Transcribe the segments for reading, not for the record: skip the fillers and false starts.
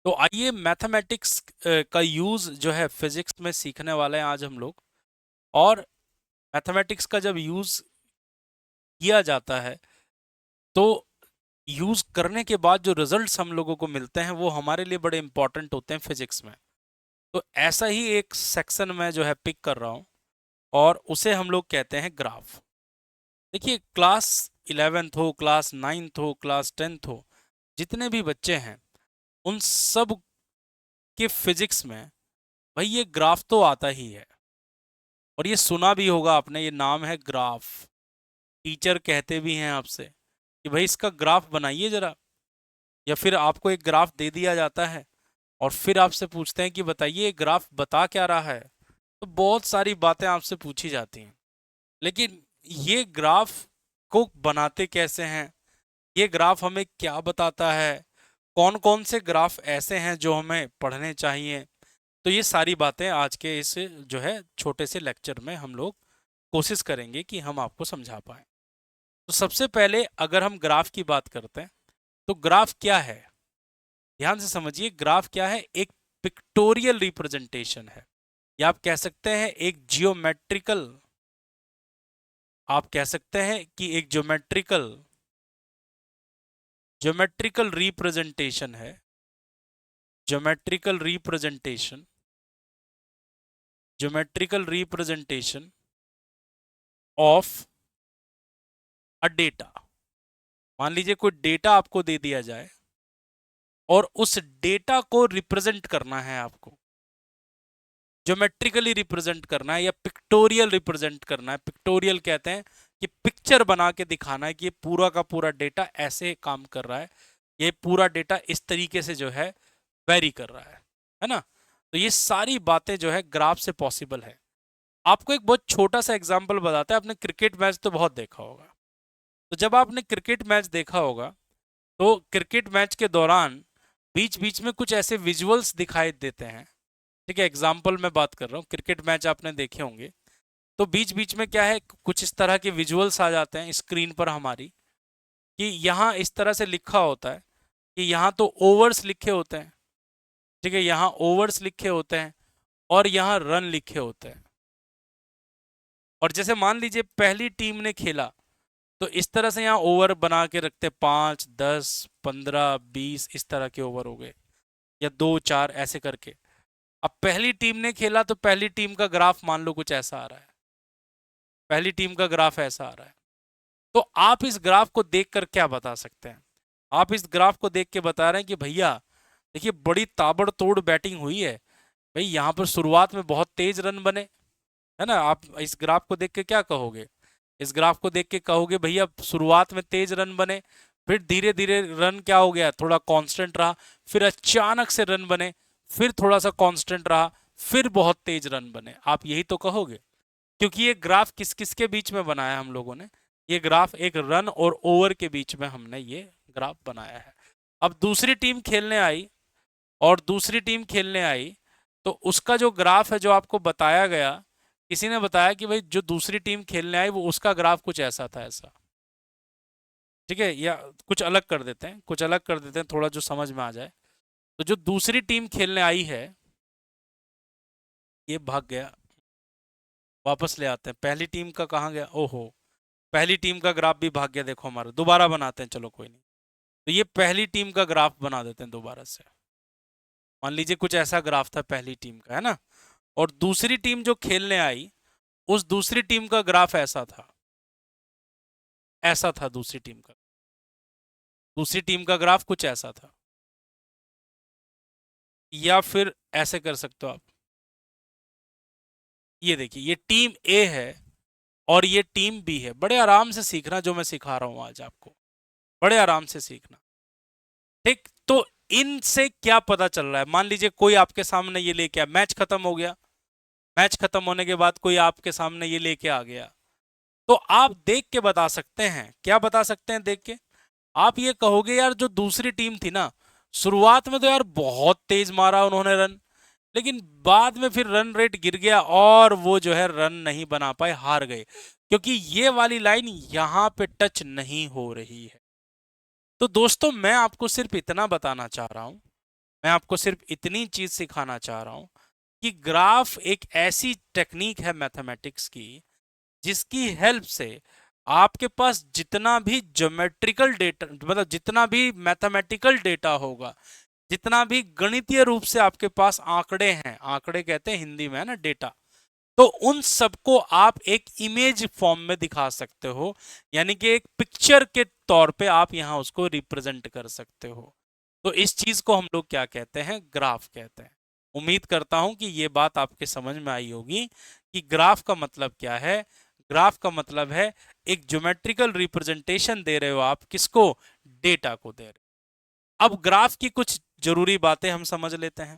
तो आइए मैथमेटिक्स का यूज जो है फिजिक्स में सीखने वाले हैं आज हम लोग। और मैथमेटिक्स का जब यूज किया जाता है तो यूज करने के बाद जो रिजल्ट्स हम लोगों को मिलते हैं वो हमारे लिए बड़े इंपॉर्टेंट होते हैं फिजिक्स में। तो ऐसा ही एक सेक्शन में जो है पिक कर रहा हूँ और उसे हम लोग कहते हैं ग्राफ। देखिए, क्लास 11th हो, क्लास 9th हो, क्लास 10th हो, जितने भी बच्चे हैं उन सब के फिजिक्स में भाई ये ग्राफ तो आता ही है। और ये सुना भी होगा आपने, ये नाम है ग्राफ। टीचर कहते भी हैं आपसे कि भाई इसका ग्राफ बनाइए जरा, या फिर आपको एक ग्राफ दे दिया जाता है और फिर आपसे पूछते हैं कि बताइए ये ग्राफ बता क्या रहा है। तो बहुत सारी बातें आपसे पूछी जाती हैं, लेकिन ये ग्राफ को बनाते कैसे हैं, ये ग्राफ हमें क्या बताता है, कौन कौन से ग्राफ ऐसे हैं जो हमें पढ़ने चाहिए। तो ये सारी बातें आज के इस जो है छोटे से लेक्चर में हम लोग कोशिश करेंगे कि हम आपको समझा पाएं। तो सबसे पहले अगर हम ग्राफ की बात करते हैं तो ग्राफ क्या है, ध्यान से समझिए। ग्राफ क्या है? एक पिक्टोरियल रिप्रेजेंटेशन है, या आप कह सकते हैं एक जियोमेट्रिकल, आप कह सकते हैं कि एक ज्योमेट्रिकल ज्योमेट्रिकल रिप्रेजेंटेशन है। Geometrical representation geometrical representation of a data. मान लीजिए कोई डेटा आपको दे दिया जाए और उस डेटा को रिप्रेजेंट करना है, आपको ज्योमेट्रिकली रिप्रेजेंट करना है या पिक्टोरियल रिप्रेजेंट करना है। पिक्टोरियल कहते हैं कि पिक्चर बना के दिखाना है कि ये पूरा का पूरा डेटा ऐसे काम कर रहा है, ये पूरा डेटा इस तरीके से जो है वेरी कर रहा है ना। तो ये सारी बातें जो है ग्राफ से पॉसिबल है। आपको एक बहुत छोटा सा एग्जांपल बताते हैं। आपने क्रिकेट मैच तो बहुत देखा होगा। तो जब आपने क्रिकेट मैच देखा होगा तो क्रिकेट मैच के दौरान बीच बीच में कुछ ऐसे विजुअल्स दिखाई देते हैं। ठीक है, एग्जाम्पल मैं बात कर रहा हूँ, क्रिकेट मैच आपने देखे होंगे तो बीच बीच में क्या है, कुछ इस तरह के विजुअल्स आ जाते हैं स्क्रीन पर हमारी, कि यहाँ इस तरह से लिखा होता है कि यहाँ तो ओवर्स लिखे होते हैं। ठीक है, यहाँ ओवर्स लिखे होते हैं और यहाँ रन लिखे होते हैं। और जैसे मान लीजिए पहली टीम ने खेला तो इस तरह से यहाँ ओवर बना के रखते, 5, 10, 15, 20 इस तरह के ओवर हो गए, या 2, 4 ऐसे करके। अब पहली टीम ने खेला तो पहली टीम का ग्राफ मान लो कुछ ऐसा आ रहा है, पहली टीम का ग्राफ ऐसा आ रहा है। तो आप इस ग्राफ को देखकर क्या बता सकते हैं? आप इस ग्राफ को देख के बता रहे हैं कि भैया देखिए बड़ी ताबड़तोड़ बैटिंग हुई है, भाई यहाँ पर शुरुआत में बहुत तेज रन बने, है ना। आप इस ग्राफ को देख के क्या कहोगे? इस ग्राफ को देख के कहोगे भैया शुरुआत में तेज रन बने, फिर धीरे धीरे रन क्या हो गया, थोड़ा कांस्टेंट रहा, फिर अचानक से रन बने, फिर थोड़ा सा कांस्टेंट रहा, फिर बहुत तेज रन बने। आप यही तो कहोगे, क्योंकि ये ग्राफ किस किस के बीच में बनाया हम लोगों ने? ये ग्राफ एक रन और ओवर के बीच में हमने ये ग्राफ बनाया है। अब दूसरी टीम खेलने आई और दूसरी टीम खेलने आई तो उसका जो ग्राफ है जो आपको बताया गया, किसी ने बताया कि भाई जो दूसरी टीम खेलने आई वो उसका ग्राफ कुछ ऐसा था, ऐसा। ठीक है, या कुछ अलग कर देते हैं, कुछ अलग कर देते हैं थोड़ा जो समझ में आ जाए। तो जो दूसरी टीम खेलने आई है, ये भाग गया, वापस ले आते हैं। पहली टीम का कहाँ गया? ओहो, पहली टीम का ग्राफ भी भाग गया, देखो हमारा। दोबारा बनाते हैं, चलो कोई नहीं। तो ये पहली टीम का ग्राफ बना देते हैं दोबारा से। मान लीजिए कुछ ऐसा ग्राफ था पहली टीम का, है ना। और दूसरी टीम जो खेलने आई उस दूसरी टीम का ग्राफ ऐसा था, ऐसा था दूसरी टीम का। दूसरी टीम का ग्राफ कुछ ऐसा था, या फिर ऐसे कर सकते हो आप। ये देखिए, ये टीम ए है और ये टीम बी है। बड़े आराम से सीखना जो मैं सिखा रहा हूं आज आपको, बड़े आराम से सीखना। ठीक, तो इनसे क्या पता चल रहा है? मान लीजिए कोई आपके सामने ये लेके आया, मैच खत्म हो गया, मैच खत्म होने के बाद कोई आपके सामने ये लेके आ गया, तो आप देख के बता सकते हैं। क्या बता सकते हैं देख के? आप ये कहोगे यार जो दूसरी टीम थी ना, शुरुआत में तो यार बहुत तेज मारा उन्होंने रन, लेकिन बाद में फिर रन रेट गिर गया और वो जो है रन नहीं बना पाए, हार गए, क्योंकि ये वाली लाइन यहां पे टच नहीं हो रही है। तो दोस्तों मैं आपको सिर्फ इतना बताना चाह रहा हूं, मैं आपको सिर्फ इतनी चीज सिखाना चाह रहा हूं कि ग्राफ एक ऐसी टेक्निक है मैथमेटिक्स की जिसकी हेल्प से आपके पास जितना भी ज्योमेट्रिकल डेटा, मतलब जितना भी मैथमेटिकल डेटा होगा, जितना भी गणितीय रूप से आपके पास आंकड़े हैं, आंकड़े कहते हैं हिंदी में है ना डेटा, तो उन सबको आप एक इमेज फॉर्म में दिखा सकते हो, यानी कि एक पिक्चर के तौर पे आप यहां उसको रिप्रेजेंट कर सकते हो। तो इस चीज को हम लोग क्या कहते हैं, ग्राफ कहते हैं। उम्मीद करता हूं कि ये बात आपके समझ में आई होगी कि ग्राफ का मतलब क्या है। ग्राफ का मतलब है एक ज्योमेट्रिकल रिप्रेजेंटेशन दे रहे हो आप, किसको, डेटा को दे रहे हो। अब ग्राफ की कुछ जरूरी बातें हम समझ लेते हैं।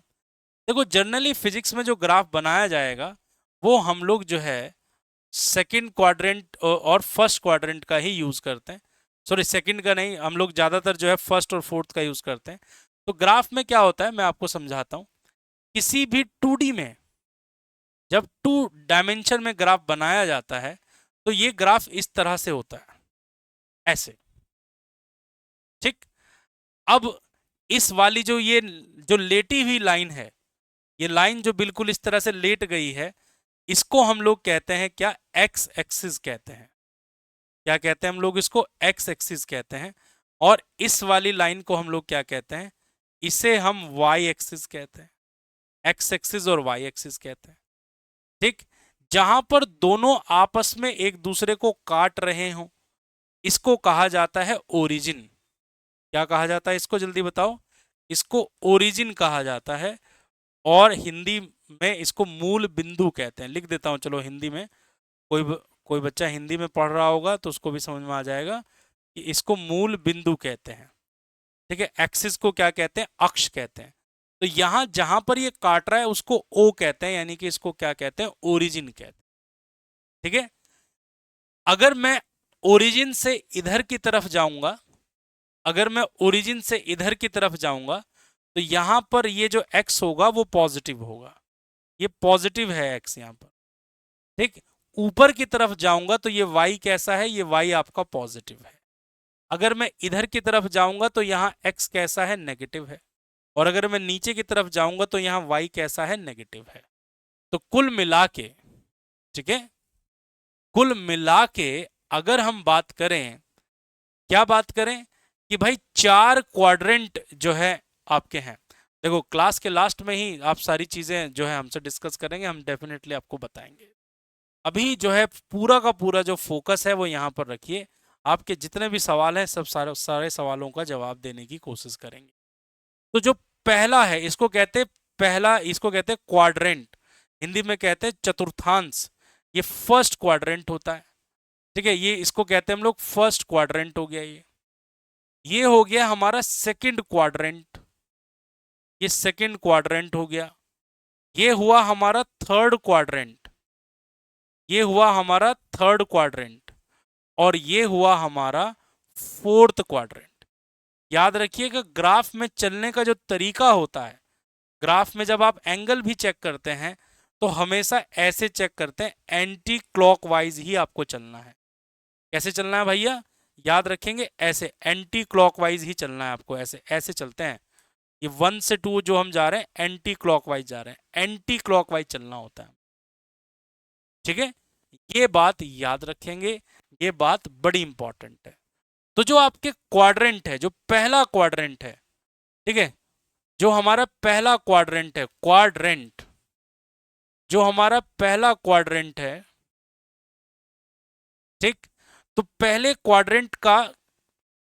देखो जनरली फिजिक्स में जो ग्राफ बनाया जाएगा वो हम लोग जो है सेकंड क्वाड्रेंट और फर्स्ट क्वाड्रेंट का ही यूज करते हैं। सॉरी, सेकंड का नहीं, हम लोग ज्यादातर जो है फर्स्ट और फोर्थ का यूज करते हैं। तो ग्राफ में क्या होता है मैं आपको समझाता हूं। किसी भी 2D में जब 2 डायमेंशन में ग्राफ बनाया जाता है तो ये ग्राफ इस तरह से होता है, ऐसे। ठीक। अब इस वाली जो ये जो लेटी हुई लाइन है, ये लाइन जो बिल्कुल इस तरह से लेट गई है, इसको हम लोग कहते हैं क्या, एक्स एक्सिस कहते हैं। क्या कहते हैं हम लोग इसको, एक्स एक्सिस कहते हैं। और इस वाली लाइन को हम लोग क्या कहते हैं, इसे हम वाई एक्सिस कहते हैं। एक्स एक्सिस और वाई एक्सिस कहते हैं। ठीक। जहां पर दोनों आपस में एक दूसरे को काट रहे हो, इसको कहा जाता है ओरिजिन। क्या कहा जाता है इसको, जल्दी बताओ। इसको ओरिजिन कहा जाता है, और हिंदी में इसको मूल बिंदु कहते हैं। लिख देता हूं चलो हिंदी में, कोई बच्चा हिंदी में पढ़ रहा होगा तो उसको भी समझ में आ जाएगा कि इसको मूल बिंदु कहते हैं। ठीक है। एक्सिस को क्या कहते हैं, अक्ष कहते हैं। तो यहां जहां पर ये काट रहा है उसको ओ कहते हैं, यानी कि इसको क्या कहते हैं, ओरिजिन कहते हैं। ठीक है। अगर मैं ओरिजिन से इधर की तरफ जाऊंगा, अगर मैं ओरिजिन से इधर की तरफ जाऊंगा तो यहां पर ये जो एक्स होगा वो पॉजिटिव होगा। ये पॉजिटिव है एक्स यहां पर। ठीक। ऊपर की तरफ जाऊंगा तो ये वाई कैसा है, ये वाई आपका पॉजिटिव है। अगर मैं इधर की तरफ जाऊंगा तो यहां एक्स कैसा है, नेगेटिव है। और अगर मैं नीचे की तरफ जाऊंगा तो यहां वाई कैसा है, नेगेटिव है। तो कुल मिला के, ठीक है, कुल मिला के अगर हम बात करें, क्या बात करें, कि भाई 4 क्वाड्रेंट जो है आपके हैं। देखो क्लास के लास्ट में ही आप सारी चीजें जो है हमसे डिस्कस करेंगे, हम डेफिनेटली आपको बताएंगे। अभी जो है पूरा का पूरा जो फोकस है वो यहाँ पर रखिए। आपके जितने भी सवाल हैं सब सारे सवालों का जवाब देने की कोशिश करेंगे। तो जो पहला है इसको कहते हैं, पहला इसको कहते हैं क्वाड्रेंट, हिंदी में कहते हैं चतुर्थांश। ये फर्स्ट क्वाड्रेंट होता है। ठीक है, ये इसको कहते हैं हम लोग फर्स्ट क्वाड्रेंट हो गया। ये हो गया हमारा सेकंड क्वाड्रेंट, ये सेकंड क्वाड्रेंट हो गया। ये हुआ हमारा थर्ड क्वाड्रेंट, ये हुआ हमारा थर्ड क्वाड्रेंट। और ये हुआ हमारा फोर्थ क्वाड्रेंट। याद रखिएगा ग्राफ में चलने का जो तरीका होता है, ग्राफ में जब आप एंगल भी चेक करते हैं तो हमेशा ऐसे चेक करते हैं, एंटी क्लॉकवाइज ही आपको चलना है। कैसे चलना है भैया, याद रखेंगे, ऐसे एंटी क्लॉकवाइज ही चलना है आपको। ऐसे ऐसे चलते हैं। ये 1 से 2 जो हम जा रहे हैं एंटी क्लॉकवाइज जा रहे हैं, एंटी क्लॉकवाइज चलना होता है। ठीक है, ये बात याद रखेंगे, ये बात बड़ी इंपॉर्टेंट है। तो जो आपके क्वाड्रेंट है, जो पहला क्वाड्रेंट है, ठीक है, जो हमारा पहला क्वाड्रेंट है, क्वाड्रेंट, जो हमारा पहला क्वाड्रेंट है, ठीक, तो पहले क्वाड्रेंट का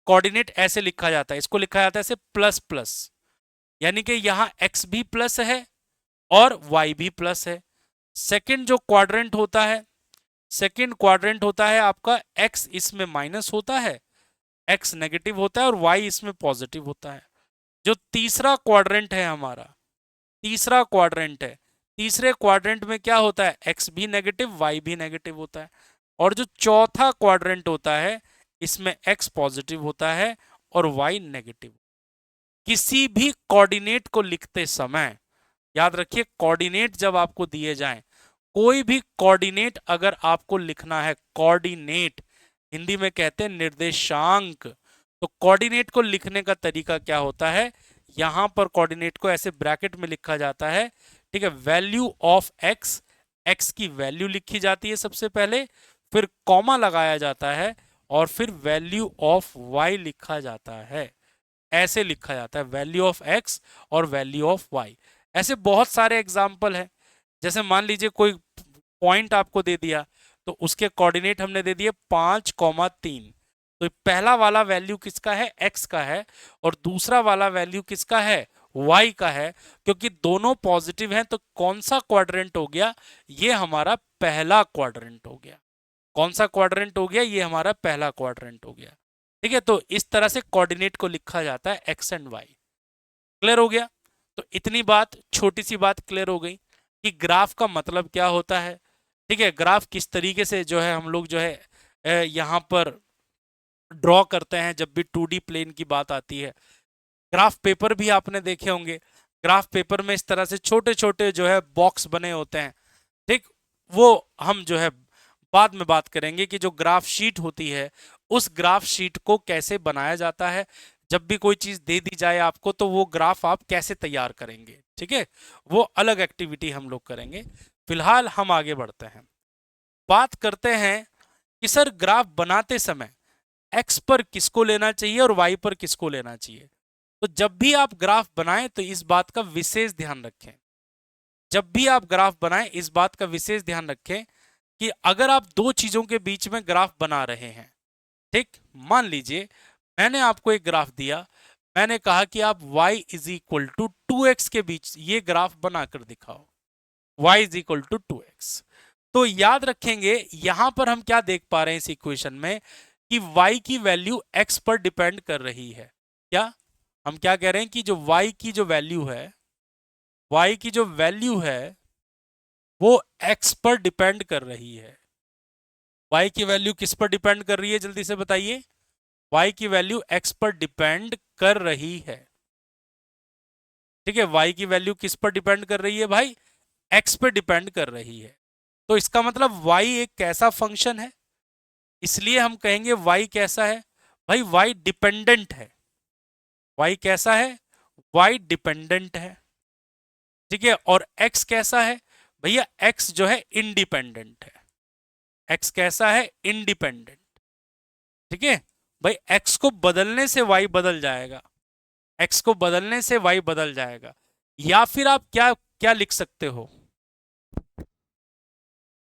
कोऑर्डिनेट ऐसे लिखा जाता है, इसको लिखा जाता है ऐसे प्लस प्लस, यानी कि यहां x भी प्लस है और y भी प्लस है। सेकंड जो क्वाड्रेंट होता है, सेकंड क्वाड्रेंट होता है आपका, x इसमें माइनस होता है, x नेगेटिव होता है और y इसमें पॉजिटिव होता है। जो तीसरा क्वाड्रेंट है हमारा, तीसरा क्वाड्रेंट है, तीसरे क्वाड्रेंट में क्या होता है, x भी नेगेटिव y भी नेगेटिव होता है। और जो चौथा क्वाड्रेंट होता है इसमें x पॉजिटिव होता है और y नेगेटिव। किसी भी कोऑर्डिनेट को लिखते समय याद रखिए, कोऑर्डिनेट जब आपको दिए जाएं, कोई भी कोऑर्डिनेट अगर आपको लिखना है, कोऑर्डिनेट हिंदी में कहते हैं निर्देशांक, तो कोऑर्डिनेट को लिखने का तरीका क्या होता है, यहां पर कोऑर्डिनेट को ऐसे ब्रैकेट में लिखा जाता है, ठीक है। वैल्यू ऑफ एक्स, एक्स की वैल्यू लिखी जाती है सबसे पहले, फिर कॉमा लगाया जाता है और फिर वैल्यू ऑफ वाई लिखा जाता है। ऐसे लिखा जाता है वैल्यू ऑफ एक्स और वैल्यू ऑफ वाई। ऐसे बहुत सारे एग्जाम्पल हैं। जैसे मान लीजिए कोई पॉइंट आपको दे दिया, तो उसके कोऑर्डिनेट हमने दे दिए 5,3। तो पहला वाला वैल्यू किसका है, एक्स का है, और दूसरा वाला वैल्यू किसका है, वाई का है। क्योंकि दोनों पॉजिटिव हैं तो कौन सा क्वाड्रेंट हो गया, ये हमारा पहला क्वाड्रेंट हो गया। कौन सा क्वाड्रेंट हो गया, ये हमारा पहला क्वाड्रेंट हो गया। ठीक है, तो इस तरह से कोऑर्डिनेट को लिखा जाता है एक्स एंड वाई। क्लियर हो गया। तो इतनी बात, छोटी सी बात क्लियर हो गई कि ग्राफ का मतलब क्या होता है। ठीक है, ग्राफ किस तरीके से जो है हम लोग जो है यहाँ पर ड्रॉ करते हैं जब भी 2D प्लेन की बात आती है। ग्राफ पेपर भी आपने देखे होंगे। ग्राफ पेपर में इस तरह से छोटे छोटे जो है बॉक्स बने होते हैं। ठीक, वो हम जो है बाद में बात करेंगे कि जो ग्राफ शीट होती है, उस ग्राफ शीट को कैसे बनाया जाता है। जब भी कोई चीज दे दी जाए आपको, तो वो ग्राफ आप कैसे तैयार करेंगे, ठीक है, वो अलग एक्टिविटी हम लोग करेंगे। फिलहाल हम आगे बढ़ते हैं, बात करते हैं कि सर ग्राफ बनाते समय एक्स पर किसको लेना चाहिए और वाई पर किसको लेना चाहिए। तो जब भी आप ग्राफ बनाएं तो इस बात का विशेष ध्यान रखें। जब भी आप ग्राफ बनाएं इस बात का विशेष ध्यान रखें कि अगर आप दो चीजों के बीच में ग्राफ बना रहे हैं, ठीक, मान लीजिए मैंने आपको एक ग्राफ दिया, मैंने कहा कि आप y is equal to 2x के बीच ये ग्राफ बनाकर दिखाओ, y is equal to 2x। तो याद रखेंगे यहां पर हम क्या देख पा रहे हैं इस इक्वेशन में कि y की वैल्यू x पर डिपेंड कर रही है। क्या हम क्या कह रहे हैं कि जो y की जो वैल्यू है, y की जो वैल्यू है वो x पर डिपेंड कर रही है। y की वैल्यू किस पर डिपेंड कर रही है, जल्दी से बताइए। y की वैल्यू x पर डिपेंड कर रही है। ठीक है, y की वैल्यू किस पर डिपेंड कर रही है भाई, x पर डिपेंड कर रही है। तो इसका मतलब y एक कैसा फंक्शन है, इसलिए हम कहेंगे y कैसा है भाई, y डिपेंडेंट है। y कैसा है, y डिपेंडेंट है। ठीक है, और x कैसा है भैया, x जो है इंडिपेंडेंट है। x कैसा है, इंडिपेंडेंट। ठीक है भाई, x को बदलने से y बदल जाएगा, x को बदलने से y बदल जाएगा। या फिर आप क्या क्या लिख सकते हो,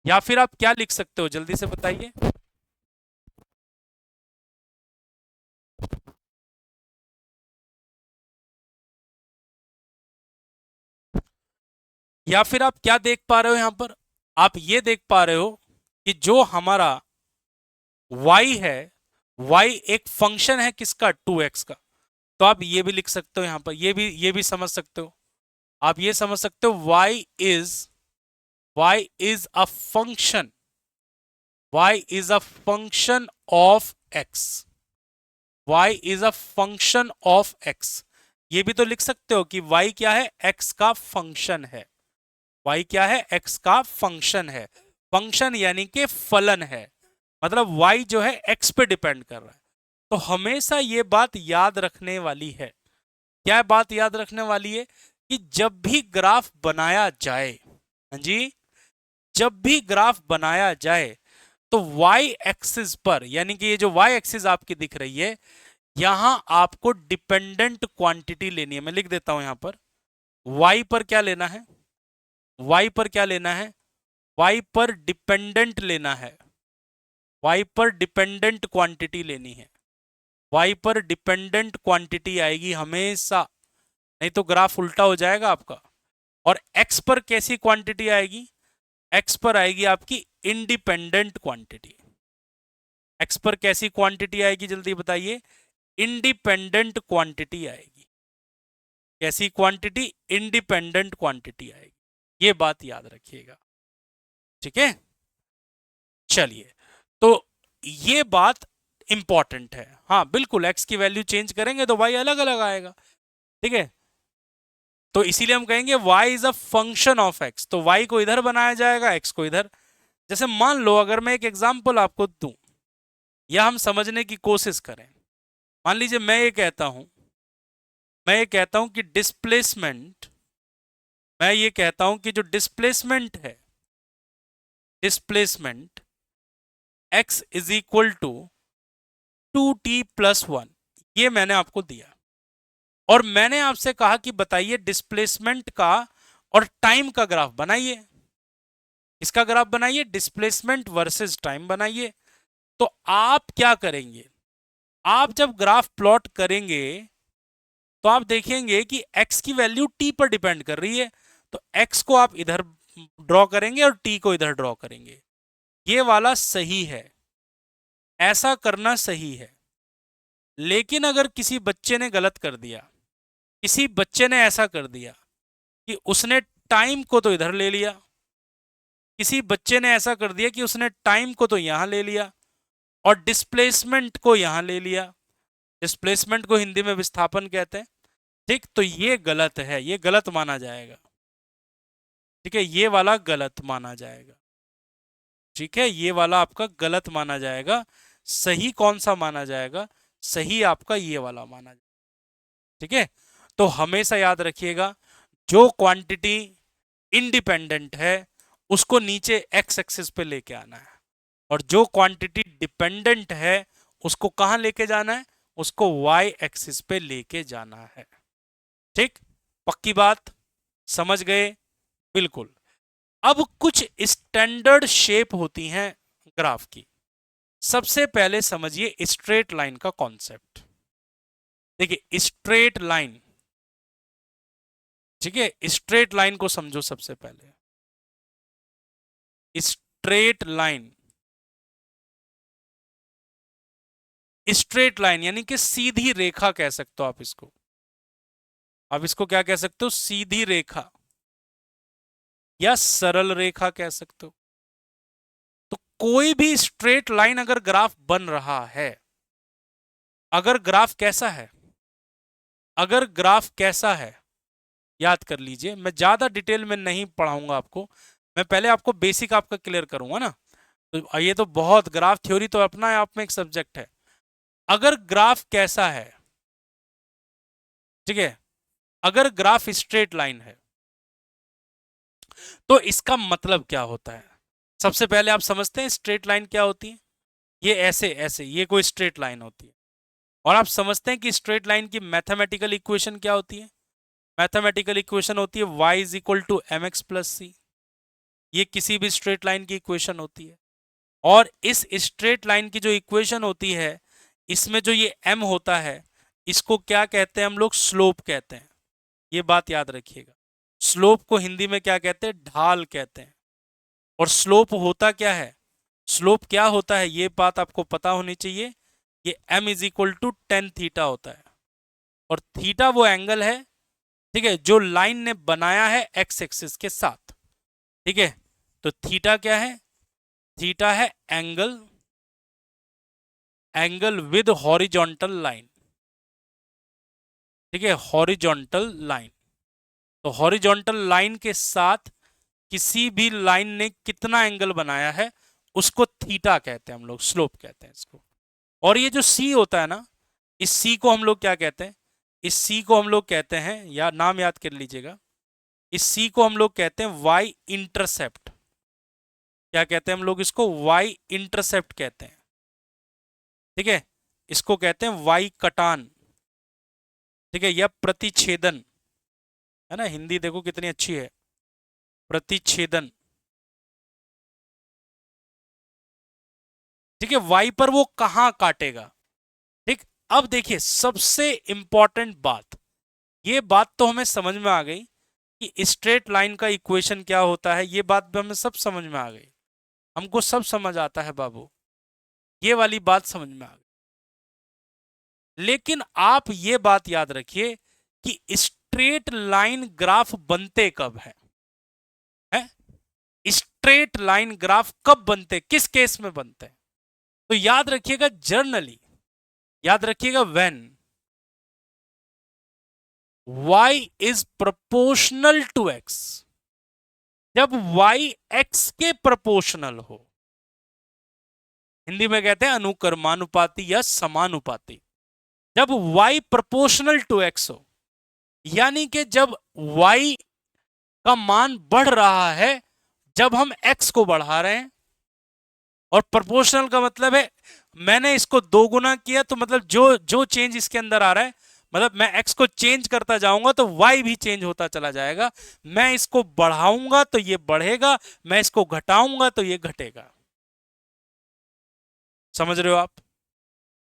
या फिर आप क्या लिख सकते हो, जल्दी से बताइए। या फिर आप क्या देख पा रहे हो यहां पर, आप ये देख पा रहे हो कि जो हमारा y है, y एक फंक्शन है किसका, 2x का। तो आप ये भी लिख सकते हो यहां पर, ये भी समझ सकते हो। आप ये समझ सकते हो y is a function, y is a function of x, y is a function of x। ये भी तो लिख सकते हो कि y क्या है, x का फंक्शन है। y क्या है, x का फंक्शन है। फंक्शन यानी कि फलन है, मतलब y जो है x पे डिपेंड कर रहा है। तो हमेशा ये बात याद रखने वाली है। क्या बात याद रखने वाली है कि जब भी ग्राफ बनाया जाए, हाँ जी, जब भी ग्राफ बनाया जाए तो y एक्सिस पर, यानी कि ये जो y एक्सिस आपकी दिख रही है, यहां आपको डिपेंडेंट क्वांटिटी लेनी है। मैं लिख देता हूं यहां पर, y पर क्या लेना है, y पर क्या लेना है, y पर डिपेंडेंट लेना है, y पर डिपेंडेंट क्वांटिटी लेनी है। y पर डिपेंडेंट क्वांटिटी आएगी हमेशा, नहीं तो ग्राफ उल्टा हो जाएगा आपका। और x पर कैसी क्वांटिटी आएगी, x पर आएगी आपकी इंडिपेंडेंट क्वांटिटी। x पर कैसी क्वांटिटी आएगी, जल्दी बताइए। इंडिपेंडेंट क्वांटिटी आएगी। कैसी क्वांटिटी, इंडिपेंडेंट क्वांटिटी आएगी। ये बात याद रखिएगा, ठीक है। चलिए, तो ये बात इंपॉर्टेंट है। हाँ बिल्कुल, x की वैल्यू चेंज करेंगे तो y अलग अलग आएगा, ठीक है। तो इसीलिए हम कहेंगे y is a function of x। तो y को इधर बनाया जाएगा, x को इधर। जैसे मान लो अगर मैं एक एग्जांपल आपको दूं या हम समझने की कोशिश करें, मान लीजिए मैं ये कहता हूं मैं ये कहता हूं कि डिस्प्लेसमेंट, मैं ये कहता हूं कि जो डिस्प्लेसमेंट है, displacement x is equal to 2t+1, ये मैंने आपको दिया और मैंने आपसे कहा कि बताइए डिस्प्लेसमेंट का और टाइम का ग्राफ बनाइए। इसका ग्राफ बनाइए, डिस्प्लेसमेंट वर्सेस टाइम बनाइए। तो आप क्या करेंगे, आप जब ग्राफ प्लॉट करेंगे तो आप देखेंगे कि x की वैल्यू t पर डिपेंड कर रही है, तो x को आप इधर ड्रॉ करेंगे और t को इधर ड्रॉ करेंगे। ये वाला सही है, ऐसा करना सही है। लेकिन अगर किसी बच्चे ने गलत कर दिया, किसी बच्चे ने ऐसा कर दिया कि उसने टाइम को तो इधर ले लिया, किसी बच्चे ने ऐसा कर दिया कि उसने टाइम को तो यहां ले लिया और डिस्प्लेसमेंट को यहां ले लिया, डिस्प्लेसमेंट को हिंदी में विस्थापन कहते हैं, ठीक, तो ये गलत है, ये गलत माना जाएगा। ठीक है, ये वाला गलत माना जाएगा। ठीक है, ये वाला आपका गलत माना जाएगा। सही कौन सा माना जाएगा, सही आपका ये वाला माना जाएगा। ठीक है, तो हमेशा याद रखिएगा जो क्वांटिटी इंडिपेंडेंट है उसको नीचे एक्स एक्सिस पे लेके आना है और जो क्वांटिटी डिपेंडेंट है उसको कहां लेके जाना है, उसको वाई एक्सिस पे लेके जाना है। ठीक, पक्की बात, समझ गए? बिल्कुल। अब कुछ स्टैंडर्ड शेप होती हैं ग्राफ की। सबसे पहले समझिए स्ट्रेट लाइन का कॉन्सेप्ट। देखिए स्ट्रेट लाइन, ठीक है, स्ट्रेट लाइन को समझो सबसे पहले। स्ट्रेट लाइन, स्ट्रेट लाइन यानी कि सीधी रेखा कह सकते हो आप इसको। आप इसको क्या कह सकते हो, सीधी रेखा या सरल रेखा कह सकते हो। तो कोई भी स्ट्रेट लाइन अगर ग्राफ बन रहा है, अगर ग्राफ कैसा है, अगर ग्राफ कैसा है, याद कर लीजिए, मैं ज्यादा डिटेल में नहीं पढ़ाऊंगा आपको, मैं पहले आपको बेसिक आपका क्लियर करूंगा ना। तो ये तो बहुत, ग्राफ थ्योरी तो अपना आप में एक सब्जेक्ट है। अगर ग्राफ कैसा है, ठीक है, अगर ग्राफ स्ट्रेट लाइन है तो इसका मतलब क्या होता है। सबसे पहले आप समझते हैं स्ट्रेट लाइन क्या होती है। ये ऐसे ऐसे ये कोई स्ट्रेट लाइन होती है और आप समझते हैं कि स्ट्रेट लाइन की मैथमेटिकल इक्वेशन क्या होती है। मैथमेटिकल इक्वेशन होती है y is equal to m x plus c. ये किसी भी स्ट्रेट लाइन की इक्वेशन होती है और इस स्ट्रेट लाइन की जो इक्वेशन होती है इसमें जो ये m होता है इसको क्या कहते हैं हम लोग, स्लोप कहते हैं। ये बात याद रखिएगा, स्लोप को हिंदी में क्या कहते हैं, ढाल कहते हैं। और स्लोप होता क्या है, स्लोप क्या होता है ये बात आपको पता होनी चाहिए। ये m is equal to ten theta होता है और थीटा वो एंगल है, ठीक है, जो लाइन ने बनाया है एक्स एक्सिस के साथ। ठीक है, तो थीटा क्या है, थीटा है angle, angle with horizontal line. ठीक है, हॉरिजॉन्टल लाइन, तो हॉरिजॉन्टल लाइन के साथ किसी भी लाइन ने कितना एंगल बनाया है उसको थीटा कहते हैं हम लोग, स्लोप कहते हैं इसको। और ये जो सी होता है ना, इस सी को हम लोग क्या कहते हैं, इस सी को हम लोग कहते हैं, या नाम याद कर लीजिएगा, इस सी को हम लोग कहते हैं वाई इंटरसेप्ट। क्या कहते हैं हम लोग इसको, वाई इंटरसेप्ट कहते हैं। ठीक है, इसको कहते हैं वाई कटान। ठीक है, या प्रतिच्छेदन, है ना, हिंदी देखो कितनी अच्छी है, प्रतिच्छेदन। ठीक है, वाई पर वो कहां काटेगा। ठीक, अब देखिए सबसे इंपॉर्टेंट बात, ये बात तो हमें समझ में आ गई कि स्ट्रेट लाइन का इक्वेशन क्या होता है, ये बात भी हमें सब समझ में आ गई, हमको सब समझ आता है बाबू, ये वाली बात समझ में आ गई। लेकिन आप ये बात याद रखिए कि स्ट्रेट लाइन ग्राफ बनते कब है? स्ट्रेट लाइन ग्राफ कब बनते, किस केस में बनते हैं? तो याद रखिएगा, जर्नली याद रखिएगा, when y is proportional to x, जब y x के प्रोपोर्शनल हो, हिंदी में कहते हैं अनुकर्मानुपाती या समानुपाती। जब y प्रोपोर्शनल टू x हो, यानी कि जब y का मान बढ़ रहा है जब हम x को बढ़ा रहे हैं, और प्रोपोर्शनल का मतलब है मैंने इसको 2 गुना किया तो मतलब जो जो चेंज इसके अंदर आ रहा है, मतलब मैं x को चेंज करता जाऊंगा तो y भी चेंज होता चला जाएगा। मैं इसको बढ़ाऊंगा तो ये बढ़ेगा, मैं इसको घटाऊंगा तो ये घटेगा। समझ रहे हो आप?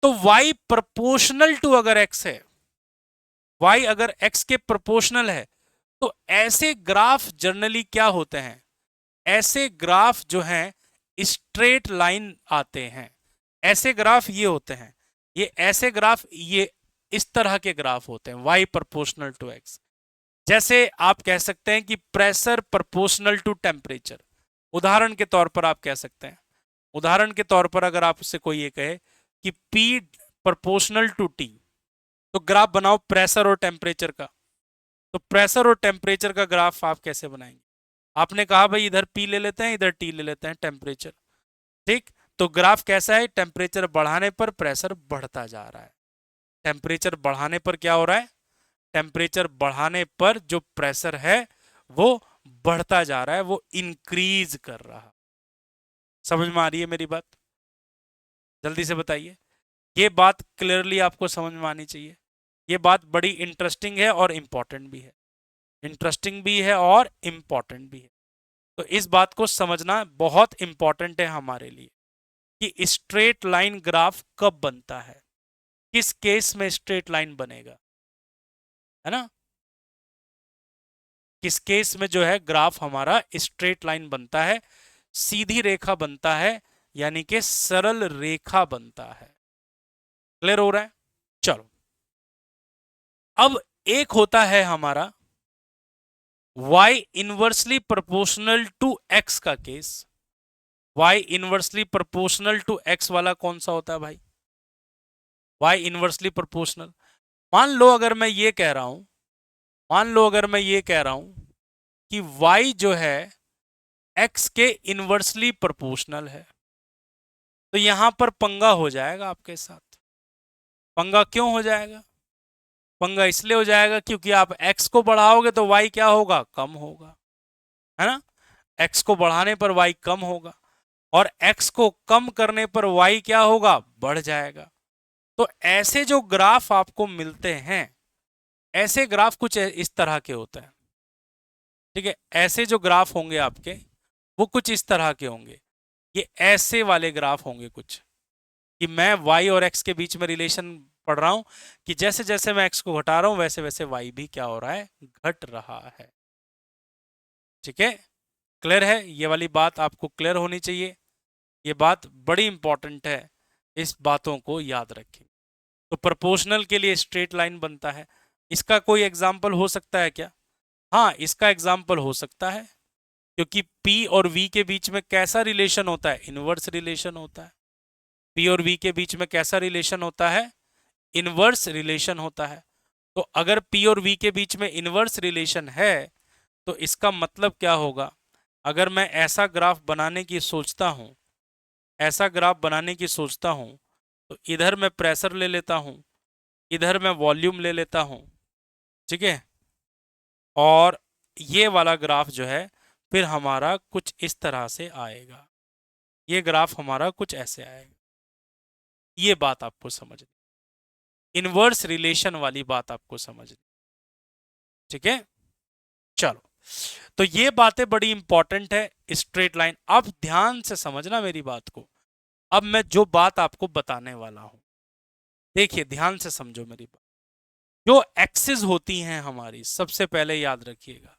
तो y प्रोपोर्शनल टू अगर x है, y अगर x के प्रोपोर्शनल है, तो ऐसे ग्राफ जनरली क्या होते हैं, ऐसे ग्राफ जो हैं स्ट्रेट लाइन आते हैं। ऐसे ग्राफ ये होते हैं, ये ऐसे ग्राफ, ये इस तरह के ग्राफ होते हैं y प्रोपोर्शनल टू x। जैसे आप कह सकते हैं कि प्रेशर प्रोपोर्शनल टू टेम्परेचर, उदाहरण के तौर पर आप कह सकते हैं। उदाहरण के तौर पर अगर आपसे कोई ये कहे कि P प्रोपोर्शनल टू T, तो ग्राफ बनाओ प्रेशर और टेम्परेचर का। तो प्रेशर और टेम्परेचर का ग्राफ आप कैसे बनाएंगे? आपने कहा भाई इधर P ले लेते हैं, इधर T ले लेते हैं, टेम्परेचर। ठीक, तो ग्राफ कैसा है? टेम्परेचर बढ़ाने पर प्रेशर बढ़ता जा रहा है। टेम्परेचर बढ़ाने पर क्या हो रहा है? टेम्परेचर बढ़ाने पर जो प्रेशर है वो बढ़ता जा रहा है, वो इंक्रीज कर रहा है। समझ में आ रही है मेरी बात? जल्दी से बताइए। ये बात क्लियरली आपको समझ में आनी चाहिए। ये बात बड़ी इंटरेस्टिंग है और इंपॉर्टेंट भी है। इंटरेस्टिंग भी है और इंपॉर्टेंट भी है। तो इस बात को समझना बहुत इंपॉर्टेंट है हमारे लिए कि स्ट्रेट लाइन ग्राफ कब बनता है, किस केस में स्ट्रेट लाइन बनेगा, है ना? किस केस में जो है ग्राफ हमारा स्ट्रेट लाइन बनता है, सीधी रेखा बनता है, यानी कि सरल रेखा बनता है। क्लियर हो रहा है? चलो, अब एक होता है हमारा y inversely proportional to x का केस। y inversely proportional to x वाला कौन सा होता है भाई? y इनवर्सली प्रोपोर्शनल, मान लो अगर मैं ये कह रहा हूं, मान लो अगर मैं ये कह रहा हूं कि y जो है x के इनवर्सली प्रोपोर्शनल है, तो यहां पर पंगा हो जाएगा आपके साथ। पंगा क्यों हो जाएगा? पंगा इसलिए हो जाएगा क्योंकि आप x को बढ़ाओगे तो y क्या होगा? कम होगा, है ना? x को बढ़ाने पर y कम होगा, और x को कम करने पर y क्या होगा? बढ़ जाएगा। तो ऐसे जो ग्राफ आपको मिलते हैं, ऐसे ग्राफ कुछ इस तरह के होते हैं। ठीक है, ऐसे जो ग्राफ होंगे आपके वो कुछ इस तरह के होंगे। ये ऐसे वाले ग्राफ होंगे कुछ, कि मैं y और x के बीच में रिलेशन पढ़ रहा हूं कि जैसे जैसे मैं x को घटा रहा हूं वैसे वैसे y भी क्या हो रहा है? घट रहा है। ठीक है, क्लियर है? ये वाली बात आपको क्लियर होनी चाहिए। ये बात बड़ी इंपॉर्टेंट है, इस बातों को याद रखें। तो प्रोपोर्शनल के लिए स्ट्रेट लाइन बनता है। इसका कोई एग्जाम्पल हो सकता है क्या? हाँ, इसका एग्जाम्पल हो सकता है, क्योंकि P और V के बीच में कैसा रिलेशन होता है? इनवर्स रिलेशन होता है। P और V के बीच में कैसा रिलेशन होता है? इनवर्स रिलेशन होता है। तो अगर P और V के बीच में इनवर्स रिलेशन है, तो इसका मतलब क्या होगा? अगर मैं ऐसा ग्राफ बनाने की सोचता हूं, ऐसा ग्राफ बनाने की सोचता हूं, तो इधर मैं प्रेशर ले लेता हूं, इधर मैं वॉल्यूम ले लेता हूं, ठीक है, और ये वाला ग्राफ जो है फिर हमारा कुछ इस तरह से आएगा। ये ग्राफ हमारा कुछ ऐसे आएगा। ये बात आपको समझनी, इनवर्स रिलेशन वाली बात आपको समझनी। ठीक है, चलो, तो ये बातें बड़ी इंपॉर्टेंट है। स्ट्रेट लाइन, अब ध्यान से समझना मेरी बात को। अब मैं जो बात आपको बताने वाला हूं, देखिए ध्यान से समझो मेरी बात। जो एक्सिस होती हैं हमारी, सबसे पहले याद रखिएगा,